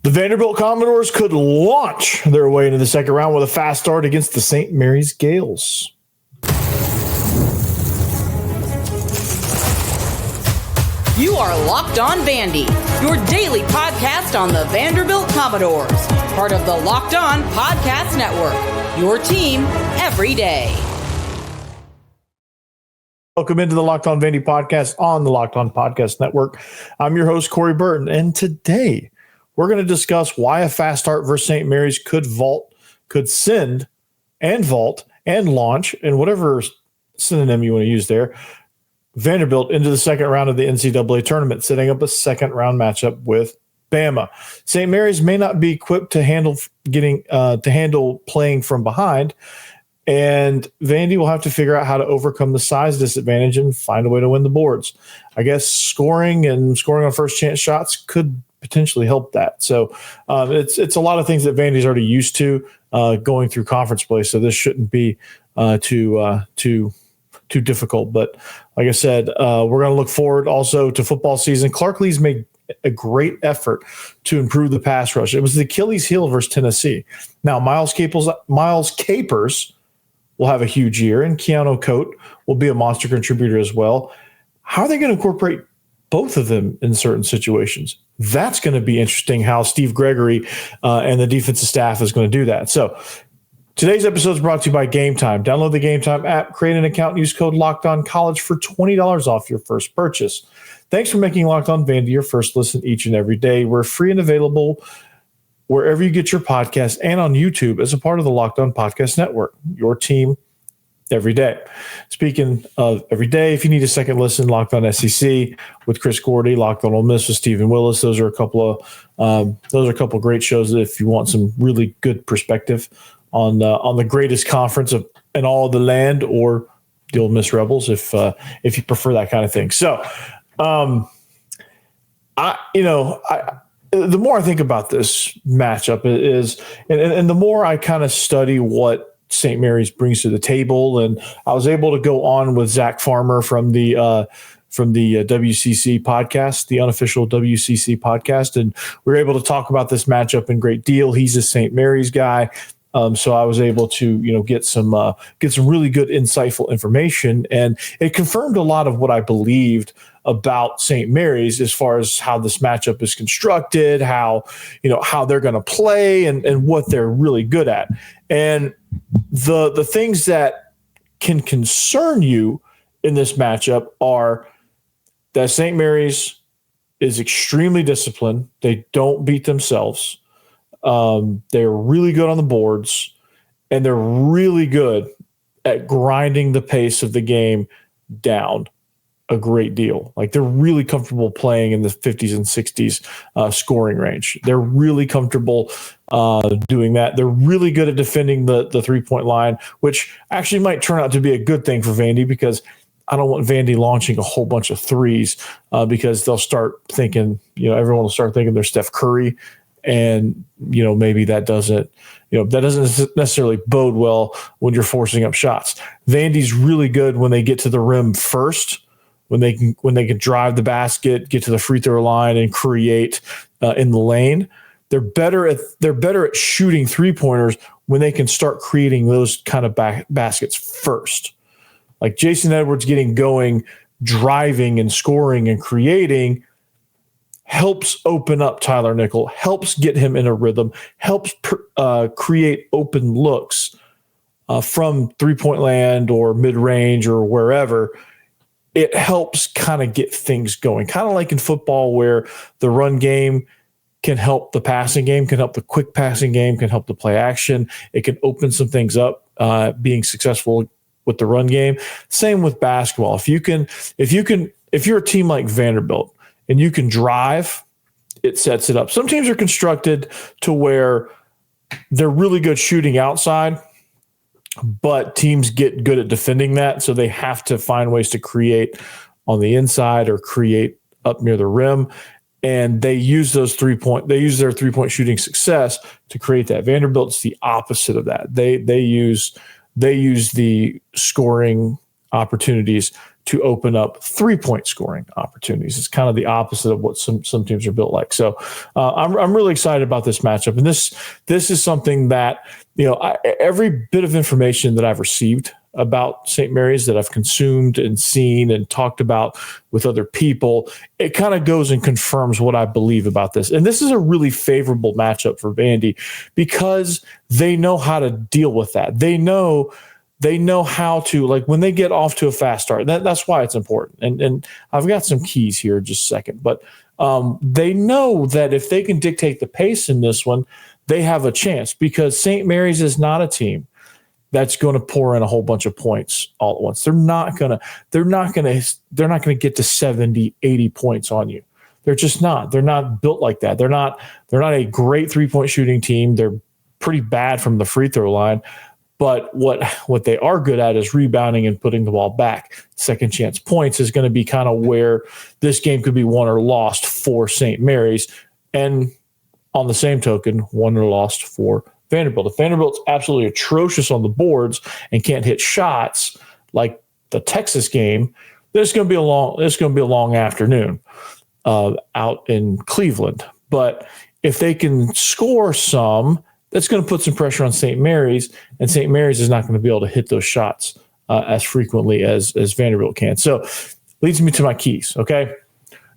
The Vanderbilt Commodores could launch their way into the second round with a fast start against the St. Mary's Gaels. You are Locked On Vandy, your daily podcast on the Vanderbilt Commodores, part of the Locked On Podcast Network, your team every day. Welcome into the Locked On Vandy podcast on the Locked On Podcast Network. I'm your host, Corey Burton, and today we're going to discuss why a fast start versus St. Mary's could send and vault and launch, and whatever synonym you want to use there, Vanderbilt into the second round of the NCAA tournament, setting up a second round matchup with Bama. St. Mary's may not be equipped to handle playing from behind, and Vandy will have to figure out how to overcome the size disadvantage and find a way to win the boards. I guess scoring on first chance shots could potentially help that. So it's a lot of things that Vandy's already used to going through conference play. So this shouldn't be too difficult. But like I said, we're going to look forward also to football season. Clark Lee's made a great effort to improve the pass rush. It was the Achilles heel versus Tennessee. Now Miles Capers will have a huge year, and Keanu Koht will be a monster contributor as well. How are they going to incorporate both of them in certain situations? That's going to be interesting how Steve Gregory and the defensive staff is going to do that. So today's episode is brought to you by Game Time. Download the Game Time app, create an account, and use code LOCKEDONCollege for $20 off your first purchase. Thanks for making Locked On Vandy your first listen each and every day. We're free and available wherever you get your podcast and on YouTube as a part of the Locked On Podcast Network, your team every day. Speaking of every day, if you need a second listen, Locked On SEC with Chris Gordy, Locked On Ole Miss with Stephen Willis. Those are a couple of great shows if you want some really good perspective on the greatest conference in all of the land, or the Ole Miss Rebels if you prefer that kind of thing. So, the more I think about this matchup is, and the more I kind of study what St. Mary's brings to the table, and I was able to go on with Zach Farmer from the WCC podcast, the unofficial WCC podcast, and we were able to talk about this matchup in great deal. He's a St. Mary's guy. So I was able to, get some really good, insightful information, and it confirmed a lot of what I believed about St. Mary's as far as how this matchup is constructed, how they're going to play, and what they're really good at. And the things that can concern you in this matchup are that St. Mary's is extremely disciplined. They don't beat themselves. They're really good on the boards, and they're really good at grinding the pace of the game down a great deal. Like, they're really comfortable playing in the 50s and 60s scoring range. They're really comfortable doing that. They're really good at defending the 3-point line, which actually might turn out to be a good thing for Vandy, because I don't want Vandy launching a whole bunch of threes because they'll start thinking, everyone will start thinking they're Steph Curry. And, maybe that doesn't necessarily bode well when you're forcing up shots. Vandy's really good when they get to the rim first, when they can drive the basket, get to the free throw line, and create in the lane. They're better at shooting 3-pointers when they can start creating those kind of baskets first. Like Jason Edwards getting going, driving and scoring and creating helps open up Tyler Nickel, helps get him in a rhythm, helps create open looks from 3-point land or mid-range or wherever. It helps kind of get things going, kind of like in football where the run game can help the passing game, can help the quick passing game, can help the play action. It can open some things up, being successful with the run game. Same with basketball. If you're a team like Vanderbilt, and you can drive, it sets it up. Some teams are constructed to where they're really good shooting outside, but teams get good at defending that, so they have to find ways to create on the inside or create up near the rim, and they use their 3-point shooting success to create that. Vanderbilt's the opposite of that. They use the scoring opportunities to open up 3-point scoring opportunities. It's kind of the opposite of what some teams are built like. So I'm really excited about this matchup. And this is something that, every bit of information that I've received about St. Mary's, that I've consumed and seen and talked about with other people, it kind of goes and confirms what I believe about this. And this is a really favorable matchup for Vandy because they know how to deal with that. They know how to, like, when they get off to a fast start, that's why it's important. And I've got some keys here in just a second, but they know that if they can dictate the pace in this one, they have a chance, because St. Mary's is not a team that's going to pour in a whole bunch of points all at once. They're not going to get to 70, 80 points on you. They're just not. They're not built like that. They're not a great 3-point shooting team. They're pretty bad from the free throw line. But what they are good at is rebounding and putting the ball back. Second chance points is going to be kind of where this game could be won or lost for St. Mary's. And on the same token, won or lost for Vanderbilt. If Vanderbilt's absolutely atrocious on the boards and can't hit shots like the Texas game, then it's going to be a long afternoon out in Cleveland. But if they can score some, that's going to put some pressure on St. Mary's, and St. Mary's is not going to be able to hit those shots as frequently as Vanderbilt can. So leads me to my keys, okay?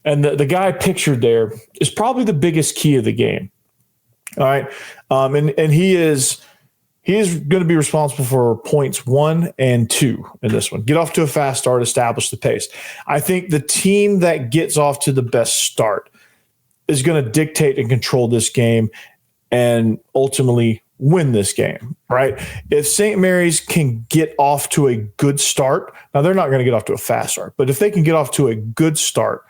And the guy pictured there is probably the biggest key of the game. All right. And he is going to be responsible for points 1 and 2 in this one. Get off to a fast start, establish the pace. I think the team that gets off to the best start is going to dictate and control this game and ultimately win this game, right? If St. Mary's can get off to a good start, now they're not going to get off to a fast start, but if they can get off to a good start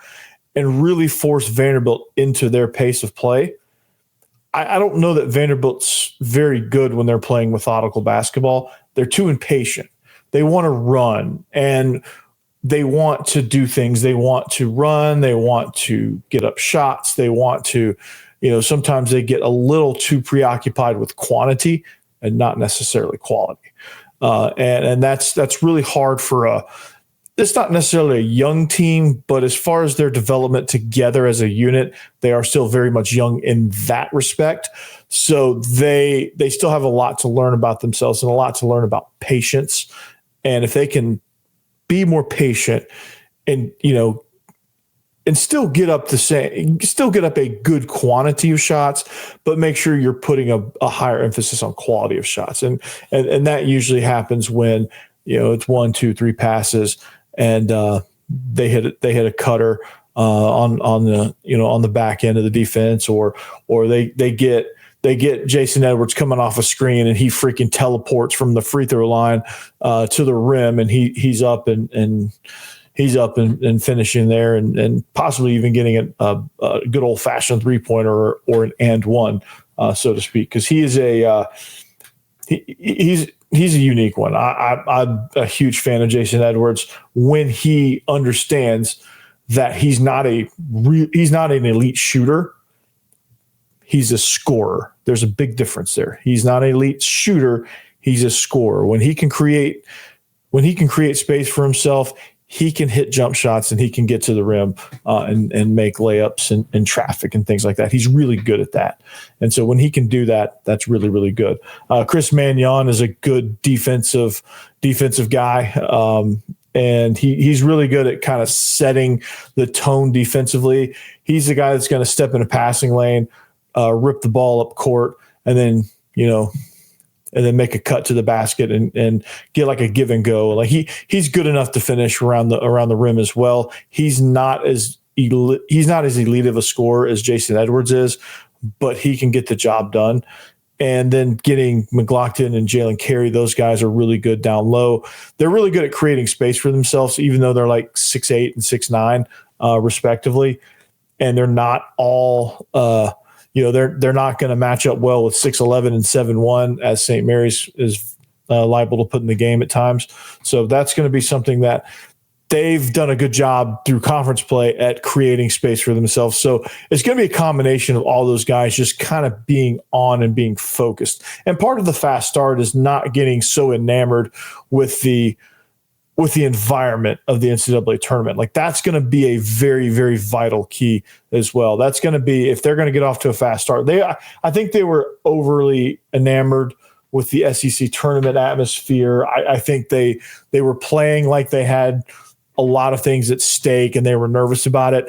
and really force Vanderbilt into their pace of play, I don't know that Vanderbilt's very good when they're playing methodical basketball. They're too impatient. They want to run, and they want to do things. They want to run. They want to get up shots. They want to, sometimes they get a little too preoccupied with quantity and not necessarily quality. And that's really hard for it's not necessarily a young team, but as far as their development together as a unit, they are still very much young in that respect. So they still have a lot to learn about themselves and a lot to learn about patience. And if they can be more patient and, and still get up a good quantity of shots, but make sure you're putting a higher emphasis on quality of shots. And that usually happens when, it's 1, 2, 3 passes, and they hit a cutter on the back end of the defense, or they get Jason Edwards coming off a screen and he freaking teleports from the free throw line to the rim, and he's up and finishing there, and possibly even getting a good old fashioned 3-pointer or an and one, so to speak, because he is he's a unique one. I'm a huge fan of Jason Edwards when he understands that he's not an elite shooter. He's a scorer. There's a big difference there. He's not an elite shooter. He's a scorer. When he can create space for himself, he can hit jump shots and he can get to the rim and make layups and traffic and things like that. He's really good at that. And so when he can do that, that's really, really good. Chris Magnon is a good defensive guy. And he's really good at kind of setting the tone defensively. He's the guy that's going to step in a passing lane, rip the ball up court, and then, and then make a cut to the basket and get like a give and go. Like he's good enough to finish around the rim as well. He's not as elite of a scorer as Jason Edwards is, but he can get the job done. And then getting McLaughlin and Jalen Carey, those guys are really good down low. They're really good at creating space for themselves, even though they're like 6'8" and 6'9", respectively. And they're not all they're not going to match up well with 6'11" and 7'1", as St. Mary's is liable to put in the game at times. So that's going to be something that they've done a good job through conference play at creating space for themselves. So it's going to be a combination of all those guys just kind of being on and being focused. And part of the fast start is not getting so enamored with the with the environment of the NCAA tournament. Like that's going to be a very, very vital key as well. That's going to be, if they're going to get off to a fast start, I think they were overly enamored with the SEC tournament atmosphere. I think they were playing like they had a lot of things at stake and they were nervous about it.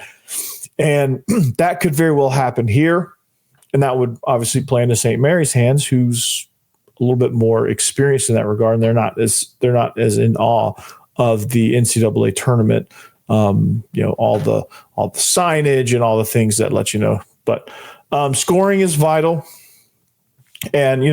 And that could very well happen here. And that would obviously play into St. Mary's hands, who's a little bit more experienced in that regard. And they're not as in awe of the NCAA tournament, all the signage and all the things that let you know. But scoring is vital. And,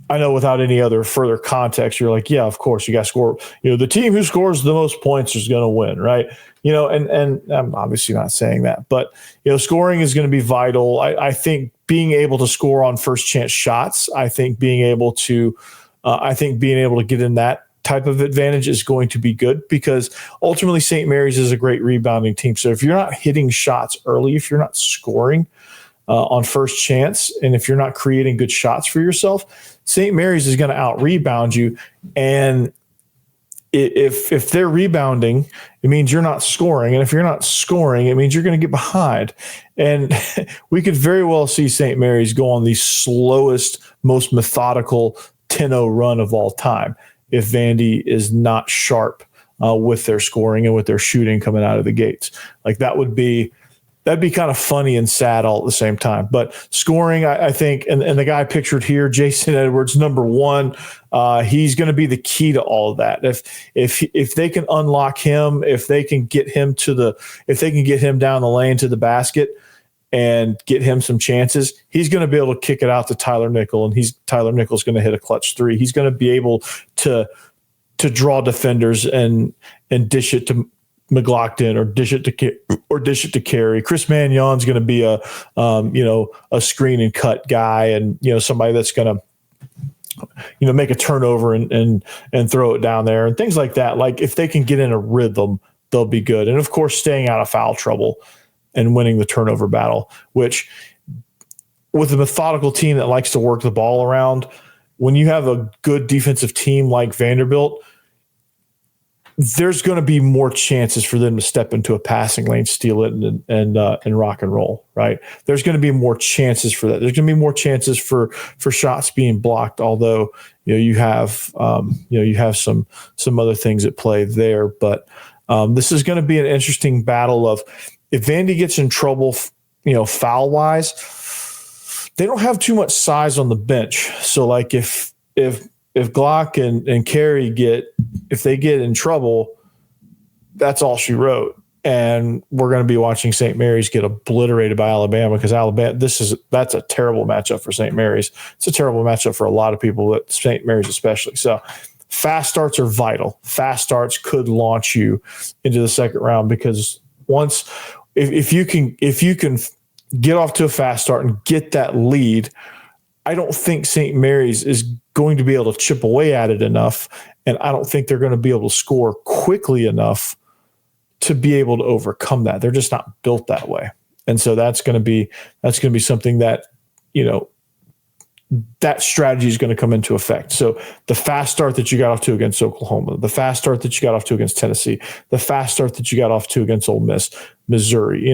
I know without any other further context, you're like, yeah, of course you got to score. The team who scores the most points is going to win, right? And I'm obviously not saying that, but, scoring is going to be vital. I think being able to score on first chance shots, I think being able to get in that type of advantage is going to be good, because ultimately St. Mary's is a great rebounding team. So if you're not hitting shots early, if you're not scoring on first chance, and if you're not creating good shots for yourself, St. Mary's is going to out rebound you. And if they're rebounding, it means you're not scoring. And if you're not scoring, it means you're going to get behind. And we could very well see St. Mary's go on the slowest, most methodical 10-0 run of all time if Vandy is not sharp with their scoring and with their shooting coming out of the gates. Like that'd be kind of funny and sad all at the same time. But scoring, I think, and the guy pictured here, Jason Edwards, number one, he's going to be the key to all of that. If they can unlock him, if they can get him down the lane to the basket and get him some chances, he's going to be able to kick it out to Tyler Nickel, and Tyler Nickel's going to hit a clutch three. He's going to be able to draw defenders and dish it to McLaughlin or dish it to Carey. Chris Magnon's going to be a screen and cut guy, and somebody that's going to make a turnover and throw it down there and things like that. Like if they can get in a rhythm, they'll be good. And of course, staying out of foul trouble and winning the turnover battle, which with a methodical team that likes to work the ball around, when you have a good defensive team like Vanderbilt, there's going to be more chances for them to step into a passing lane, steal it, and rock and roll, right? There's going to be more chances for that. There's going to be more chances for shots being blocked, although you have some other things at play there. But this is going to be an interesting battle of, if Vandy gets in trouble, foul wise, they don't have too much size on the bench. So like if Glock and Carey if they get in trouble, that's all she wrote. And we're going to be watching St. Mary's get obliterated by Alabama, because that's a terrible matchup for St. Mary's. It's a terrible matchup for a lot of people, but St. Mary's especially. So fast starts are vital. Fast starts could launch you into the second round, because if you can get off to a fast start and get that lead, I don't think St. Mary's is going to be able to chip away at it enough, and I don't think they're going to be able to score quickly enough to be able to overcome that. They're just not built that way. And so that's going to be something that, that strategy is going to come into effect. So the fast start that you got off to against Oklahoma, the fast start that you got off to against Tennessee, the fast start that you got off to against Ole Miss, Missouri,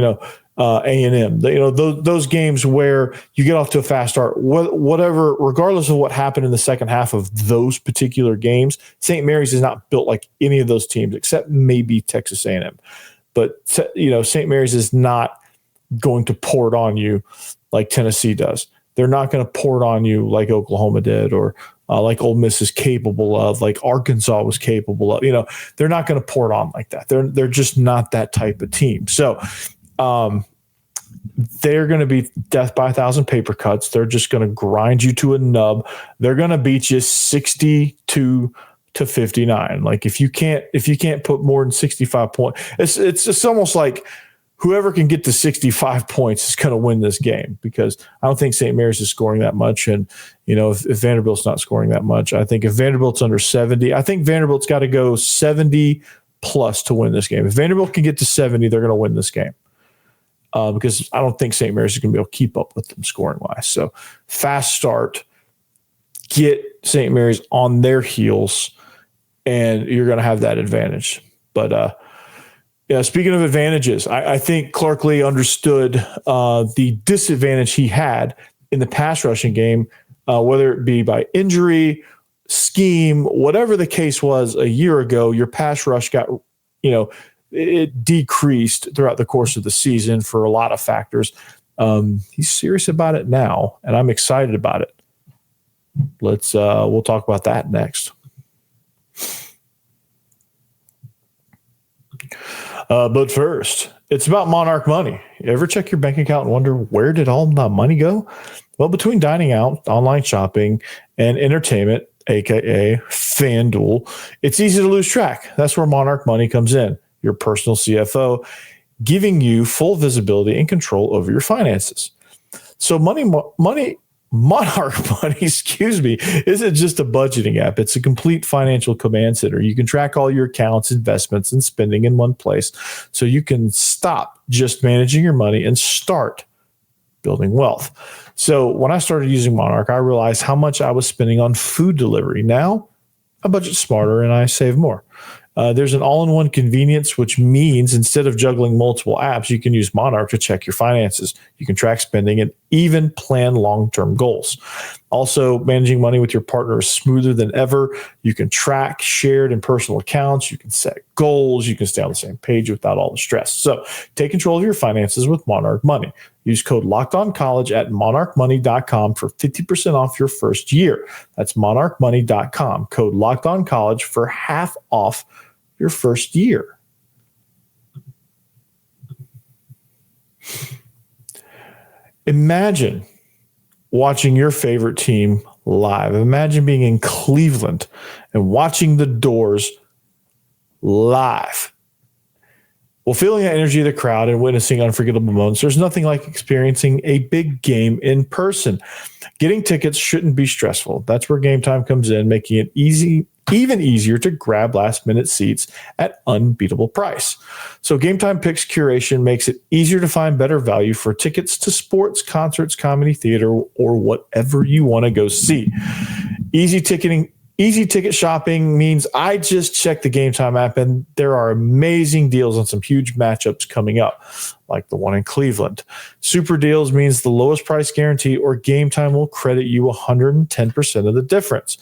A&M, those games where you get off to a fast start, whatever, regardless of what happened in the second half of those particular games, St. Mary's is not built like any of those teams except maybe Texas A&M. But, St. Mary's is not going to pour it on you like Tennessee does. They're not going to pour it on you like Oklahoma did, or like Ole Miss is capable of, like Arkansas was capable of. They're not going to pour it on like that. They're just not that type of team. So they're going to be death by 1,000 paper cuts. They're just going to grind you to a nub. They're going to beat you 62 to 59. Like if you can't put more than 65 points, it's almost like whoever can get to 65 points is going to win this game, because I don't think St. Mary's is scoring that much. And, if Vanderbilt's not scoring that much, I think if Vanderbilt's under 70, I think Vanderbilt's got to go 70 plus to win this game. If Vanderbilt can get to 70, they're going to win this game. Because I don't think St. Mary's is going to be able to keep up with them scoring wise. So fast start, get St. Mary's on their heels, and you're going to have that advantage. But speaking of advantages, I think Clark Lee understood the disadvantage he had in the pass rushing game, whether it be by injury, scheme, whatever the case was a year ago. Your pass rush got, it decreased throughout the course of the season for a lot of factors. He's serious about it now, and I'm excited about it. We'll talk about that next. But first, it's about Monarch Money. You ever check your bank account and wonder, where did all the money go? Well, between dining out, online shopping, and entertainment, aka FanDuel, it's easy to lose track. That's where Monarch Money comes in, your personal CFO, giving you full visibility and control over your finances. So Monarch Money, isn't just a budgeting app. It's a complete financial command center. You can track all your accounts, investments, and spending in one place, so you can stop just managing your money and start building wealth. So when I started using Monarch, I realized how much I was spending on food delivery. Now I budget smarter and I save more. There's an all-in-one convenience, which means instead of juggling multiple apps, you can use Monarch to check your finances. You can track spending and even plan long-term goals. Also, managing money with your partner is smoother than ever. You can track shared and personal accounts. You can set goals. You can stay on the same page without all the stress. So take control of your finances with Monarch Money. Use code LOCKEDONCollege at monarchmoney.com for 50% off your first year. That's monarchmoney.com. Code LOCKEDONCollege for half off your first year. Imagine watching your favorite team live. Imagine being in Cleveland and watching the Doors live. Well, feeling the energy of the crowd and witnessing unforgettable moments, there's nothing like experiencing a big game in person. Getting tickets shouldn't be stressful. That's where Game Time comes in, making it even easier to grab last-minute seats at unbeatable price. So Game Time Picks curation makes it easier to find better value for tickets to sports, concerts, comedy, theater, or whatever you want to go see. Easy ticket shopping means I just checked the Game Time app, and there are amazing deals on some huge matchups coming up, like the one in Cleveland. Super deals means the lowest price guarantee, or Game Time will credit you 110% of the difference.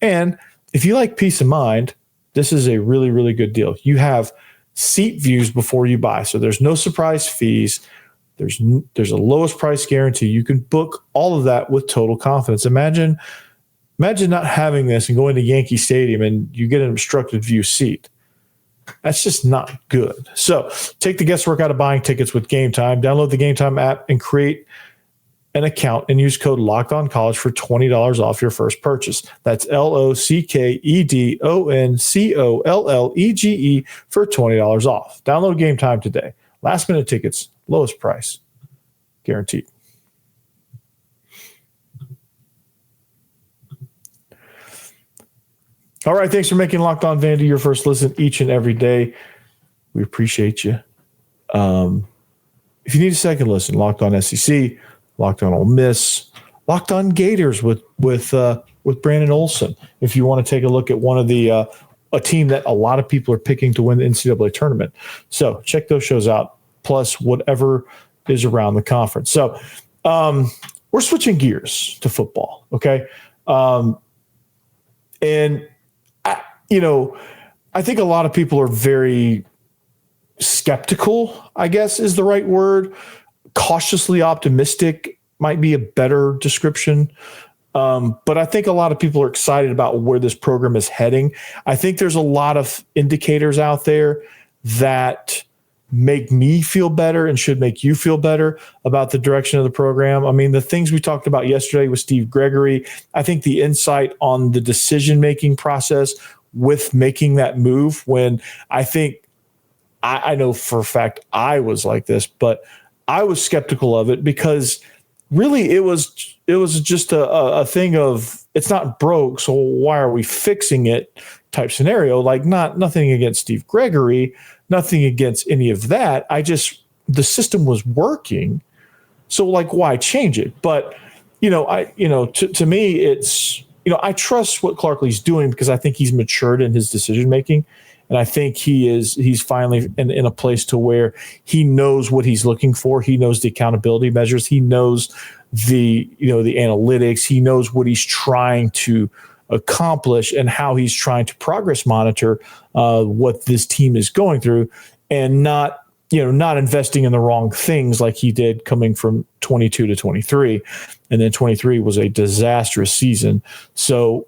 And if you like peace of mind, this is a really, really good deal. You have seat views before you buy, so there's no surprise fees. There's a lowest price guarantee. You can book all of that with total confidence. Imagine not having this and going to Yankee Stadium and you get an obstructed view seat. That's just not good. So take the guesswork out of buying tickets with Game Time. Download the Game Time app and create an account and use code LOCKEDONCollege for $20 off your first purchase. That's LOCKEDONCOLLEGE for $20 off. Download Game Time today. Last minute tickets, lowest price, guaranteed. All right, thanks for making Locked On Vandy your first listen each and every day. We appreciate you. If you need a second listen, Locked On SEC, Locked On Ole Miss, Locked On Gators with Brandon Olson. If you want to take a look at one of the a team that a lot of people are picking to win the NCAA tournament, so check those shows out. Plus whatever is around the conference. So we're switching gears to football, okay? And I think a lot of people are very skeptical, I guess is the right word. Cautiously optimistic might be a better description. But I think a lot of people are excited about where this program is heading. I think there's a lot of indicators out there that make me feel better and should make you feel better about the direction of the program. I mean, the things we talked about yesterday with Steve Gregory, I think the insight on the decision-making process with making that move, when I think I know for a fact I was like this, but I was skeptical of it because really it was just a thing of it's not broke, so why are we fixing it type scenario. Like nothing against Steve Gregory, nothing against any of that. The system was working. So like, why change it? But, to me, it's, I trust what Clark Lee's doing because I think he's matured in his decision making. And I think he's finally in a place to where he knows what he's looking for. He knows the accountability measures. He knows the analytics. He knows what he's trying to accomplish and how he's trying to progress monitor what this team is going through, and not investing in the wrong things like he did coming from 22 to 23. And then 23 was a disastrous season. So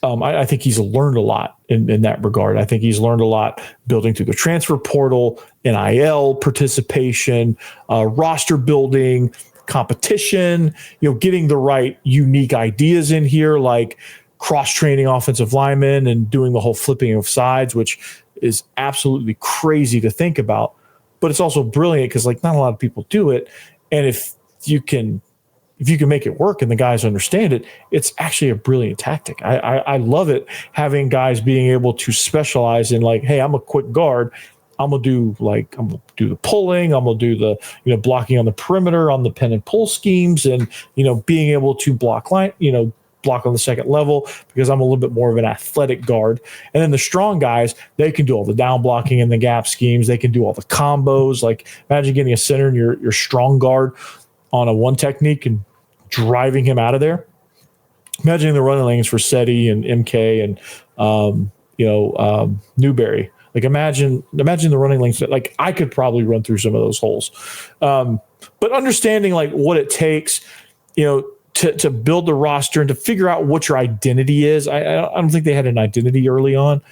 I think he's learned a lot in that regard. I think he's learned a lot building through the transfer portal, NIL participation, roster building, competition, getting the right unique ideas in here, like cross-training offensive linemen and doing the whole flipping of sides, which is absolutely crazy to think about. But it's also brilliant because not a lot of people do it. And if you can make it work and the guys understand it, it's actually a brilliant tactic. I love it, having guys being able to specialize in hey, I'm a quick guard. I'm gonna do the pulling. I'm gonna do the blocking on the perimeter on the pin and pull schemes, and being able to block on the second level because I'm a little bit more of an athletic guard. And then the strong guys, they can do all the down blocking and the gap schemes. They can do all the combos. Imagine getting a center in your strong guard on a one technique and driving him out of there. Imagining the running lanes for Seti and MK and Newberry. Imagine the running lanes. I could probably run through some of those holes. But understanding what it takes, to build the roster and to figure out what your identity is. I don't think they had an identity early on,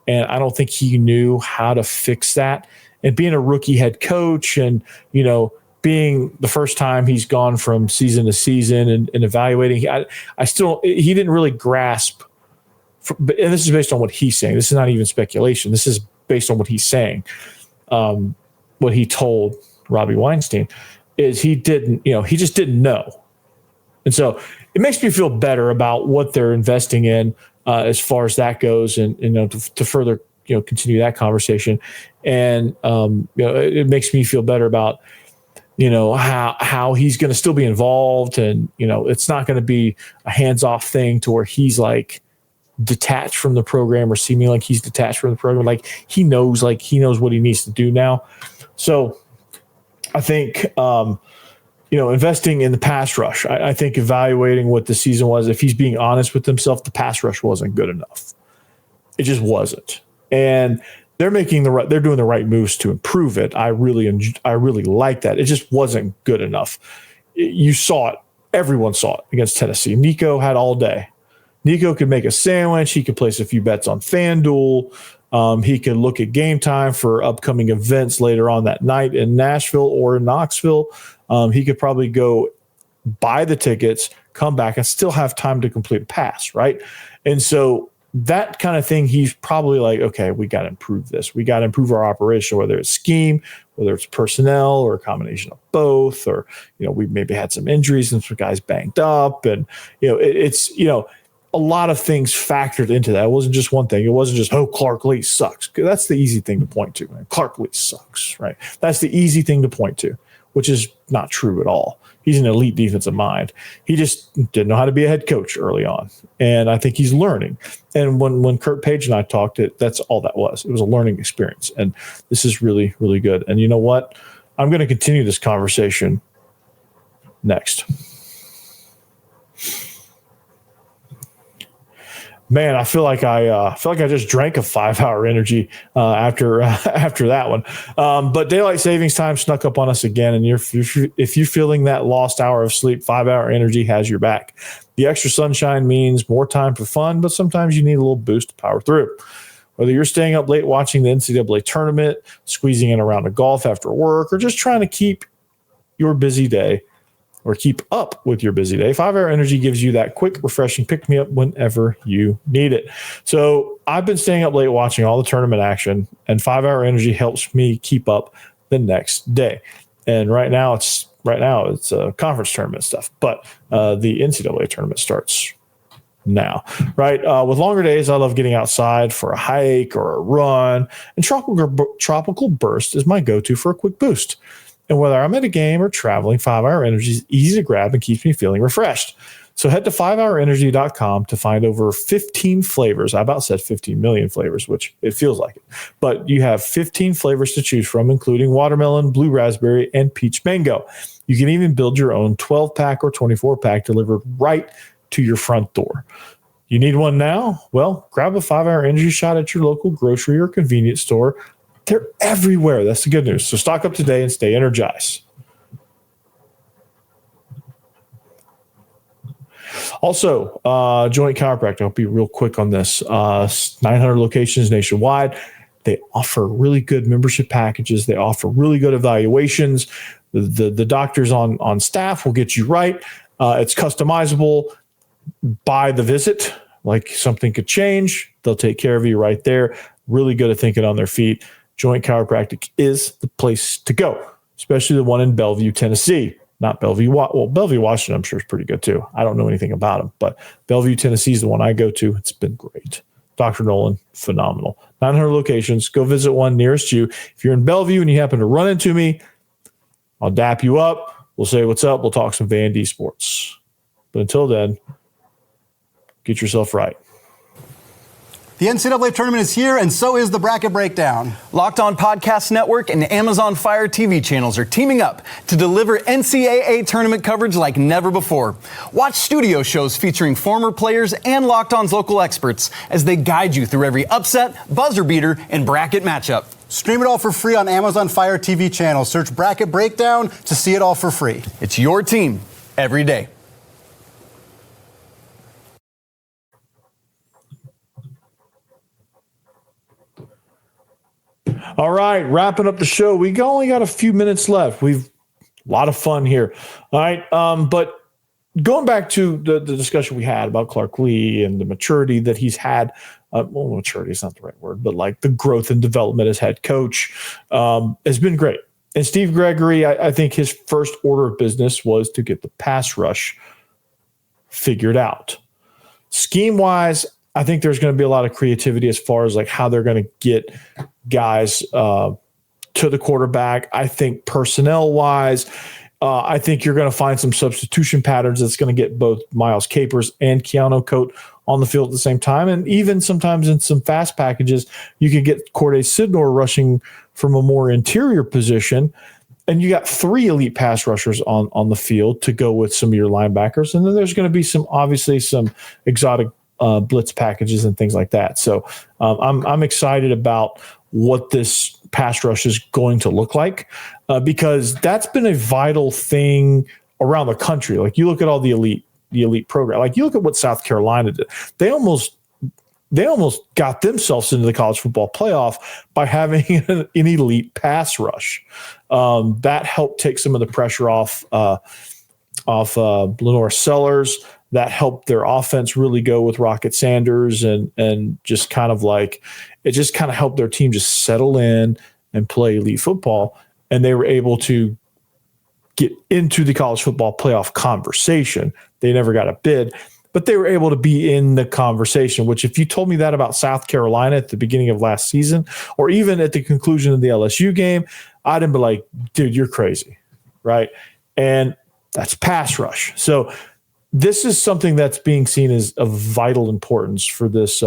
and I don't think he knew how to fix that. And being a rookie head coach and, being the first time he's gone from season to season and evaluating, he didn't really grasp. And this is based on what he's saying. This is not even speculation. This is based on what he's saying. What he told Robbie Weinstein is he just didn't know. And so it makes me feel better about what they're investing in as far as that goes, and to further continue that conversation. And it makes me feel better about how he's going to still be involved, and it's not going to be a hands-off thing to where he's detached from the program or seeming like he's detached from the program. He knows what he needs to do now. So I think investing in the pass rush. I think evaluating what the season was, if he's being honest with himself, the pass rush wasn't good enough. It just wasn't. And they're doing the right moves to improve it. I really like that. It just wasn't good enough. You saw it. Everyone saw it against Tennessee. Nico had all day. Nico could make a sandwich. He could place a few bets on FanDuel. He could look at game time for upcoming events later on that night in Nashville or in Knoxville. He could probably go buy the tickets, come back, and still have time to complete a pass, right? And so that kind of thing, he's probably okay, we got to improve this. We got to improve our operation, whether it's scheme, whether it's personnel, or a combination of both, or, we maybe had some injuries and some guys banged up. And, it's a lot of things factored into that. It wasn't just one thing. It wasn't just, Clark Lee sucks. That's the easy thing to point to. Right? Clark Lee sucks, right? That's the easy thing to point to, which is not true at all. He's an elite defensive mind. He just didn't know how to be a head coach early on. And I think he's learning. And when Kurt Page and I talked, that's all that was. It was a learning experience. And this is really, really good. And you know what? I'm going to continue this conversation next. Man, I feel like I just drank a 5-hour energy after that one. But daylight savings time snuck up on us again, and if you're feeling that lost hour of sleep, 5-hour energy has your back. The extra sunshine means more time for fun, but sometimes you need a little boost to power through. Whether you're staying up late watching the NCAA tournament, squeezing in a round of golf after work, or just trying to keep your busy day or keep up with your busy day, 5-Hour Energy gives you that quick, refreshing pick-me-up whenever you need it. So I've been staying up late watching all the tournament action, and 5-Hour Energy helps me keep up the next day. And right now it's conference tournament stuff, but the NCAA tournament starts now, right? With longer days, I love getting outside for a hike or a run, and Tropical Burst is my go-to for a quick boost. And whether I'm at a game or traveling, 5-Hour Energy is easy to grab and keeps me feeling refreshed. So head to 5hourenergy.com to find over 15 flavors. I about said 15 million flavors, which it feels like it. But you have 15 flavors to choose from, including watermelon, blue raspberry, and peach mango. You can even build your own 12-pack or 24-pack delivered right to your front door. You need one now? Well, grab a 5-Hour Energy shot at your local grocery or convenience store. They're everywhere. That's the good news. So stock up today and stay energized. Also, Joint Chiropractic, I'll be real quick on this. 900 locations nationwide. They offer really good membership packages. They offer really good evaluations. The doctors on staff will get you right. It's customizable by the visit. Like something could change, they'll take care of you right there. Really good at thinking on their feet. Joint Chiropractic is the place to go, especially the one in Bellevue, Tennessee. Not Bellevue. Well, Bellevue, Washington, I'm sure is pretty good too. I don't know anything about them, but Bellevue, Tennessee is the one I go to. It's been great. Dr. Nolan, phenomenal. 900 locations. Go visit one nearest you. If you're in Bellevue and you happen to run into me, I'll dap you up. We'll say what's up. We'll talk some Vandy sports. But until then, get yourself right. The NCAA tournament is here, and so is the Bracket Breakdown. Locked On Podcast Network and Amazon Fire TV channels are teaming up to deliver NCAA tournament coverage like never before. Watch studio shows featuring former players and Locked On's local experts as they guide you through every upset, buzzer beater, and bracket matchup. Stream it all for free on Amazon Fire TV channel. Search Bracket Breakdown to see it all for free. It's your team every day. All right, wrapping up the show. We only got a few minutes left. We've a lot of fun here. All right, but going back to the discussion we had about Clark Lee and the maturity that he's had. Well, maturity is not the right word, but like the growth and development as head coach has been great. And Steve Gregory, I think his first order of business was to get the pass rush figured out. Scheme-wise, I think there's going to be a lot of creativity as far as like how they're going to get guys to the quarterback. I think personnel-wise, I think you're going to find some substitution patterns that's going to get both Miles Capers and Keanu Koht on the field at the same time. And even sometimes in some fast packages, you could get Corday Sidnor rushing from a more interior position. And you got 3 elite pass rushers on the field to go with some of your linebackers. And then there's going to be some exotic blitz packages and things like that. So I'm excited about what this pass rush is going to look like because that's been a vital thing around the country. Like you look at all the elite program, like you look at what South Carolina did. They almost got themselves into the college football playoff by having an elite pass rush. That helped take some of the pressure off Lenore Sellers. That helped their offense really go with Rocket Sanders and just kind of like it just kind of helped their team just settle in and play elite football. And they were able to get into the college football playoff conversation. They never got a bid, but they were able to be in the conversation, which if you told me that about South Carolina at the beginning of last season, or even at the conclusion of the LSU game, I'd have been like, dude, you're crazy. Right. And that's pass rush. So this is something that's being seen as of vital importance for this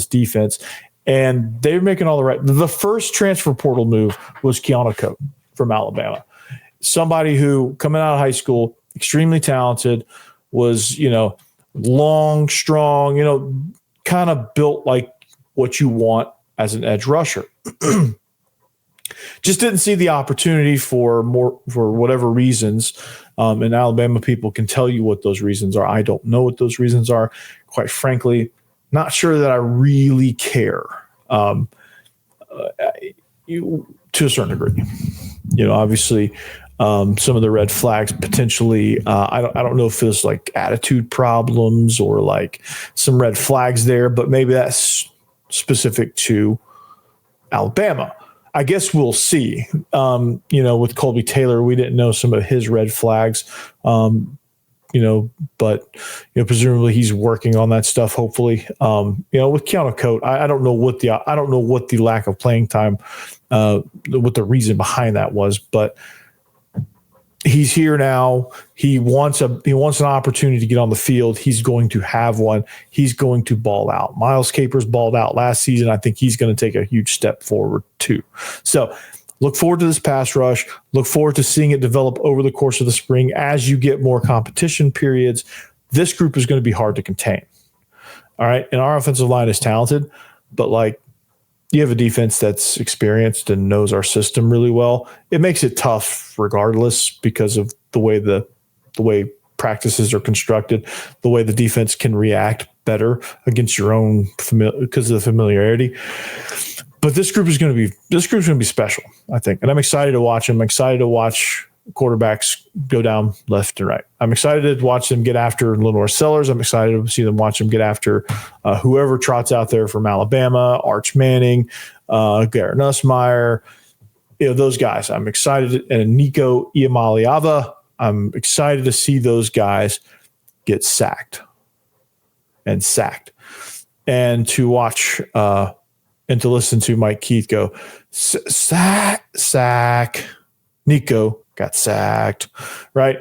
defense, and they're making all the right. The first transfer portal move was Keanu Koht from Alabama, somebody who coming out of high school, extremely talented, was long, strong, kind of built like what you want as an edge rusher. Just didn't see the opportunity for whatever reasons. And Alabama people can tell you what those reasons are. I don't know what those reasons are. Quite frankly, not sure that I really care to a certain degree. Obviously, some of the red flags potentially. I don't know if there's like attitude problems or like some red flags there, but maybe that's specific to Alabama. I guess we'll see. With Colby Taylor, we didn't know some of his red flags, but presumably he's working on that stuff. Hopefully, with Keanu Koht, I don't know what the lack of playing time, what the reason behind that was, but he's here now. He wants an opportunity to get on the field. He's going to have one. He's going to ball out. Miles Capers balled out last season. I think he's going to take a huge step forward too. So look forward to this pass rush. Look forward to seeing it develop over the course of the spring as you get more competition periods. This group is going to be hard to contain. All right. And our offensive line is talented, but like, you have a defense that's experienced and knows our system really well. It makes it tough regardless because of the way practices are constructed, the way the defense can react better against your own because of the familiarity. But this group's going to be special, I think. And I'm excited to watch them. I'm excited to watch quarterbacks go down left and right. I'm excited to watch them get after Lenore Sellers. I'm excited to see them watch them get after whoever trots out there from Alabama, Arch Manning, Garrett Nussmeier, those guys. I'm excited. And Nico Iamaleava. I'm excited to see those guys get sacked. And to watch and to listen to Mike Keith go, sack, Nico got sacked, right?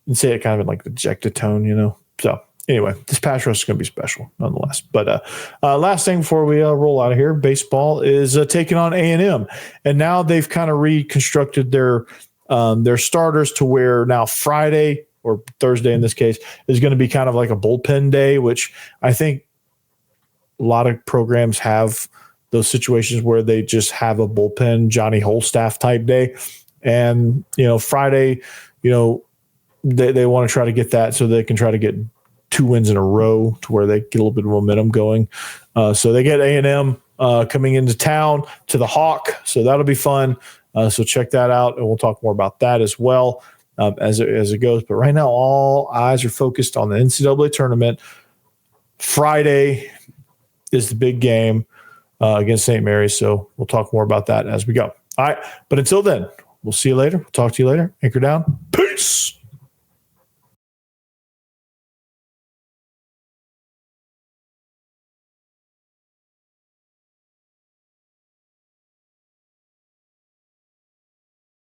And say it kind of in like the dejected tone, So anyway, this pass rush is going to be special nonetheless. But last thing before we roll out of here, baseball is taking on A&M. And now they've kind of reconstructed their starters to where now Friday or Thursday in this case is going to be kind of like a bullpen day, which I think a lot of programs have those situations where they just have a bullpen Johnny Holstaff type day. And, Friday, they want to try to get that so they can try to get 2 wins in a row to where they get a little bit of momentum going. So they get A&M coming into town to the Hawk. So that'll be fun. So check that out. And we'll talk more about that as well as it goes. But right now, all eyes are focused on the NCAA tournament. Friday is the big game against St. Mary's. So we'll talk more about that as we go. All right. But until then, we'll see you later. We'll talk to you later. Anchor down. Peace.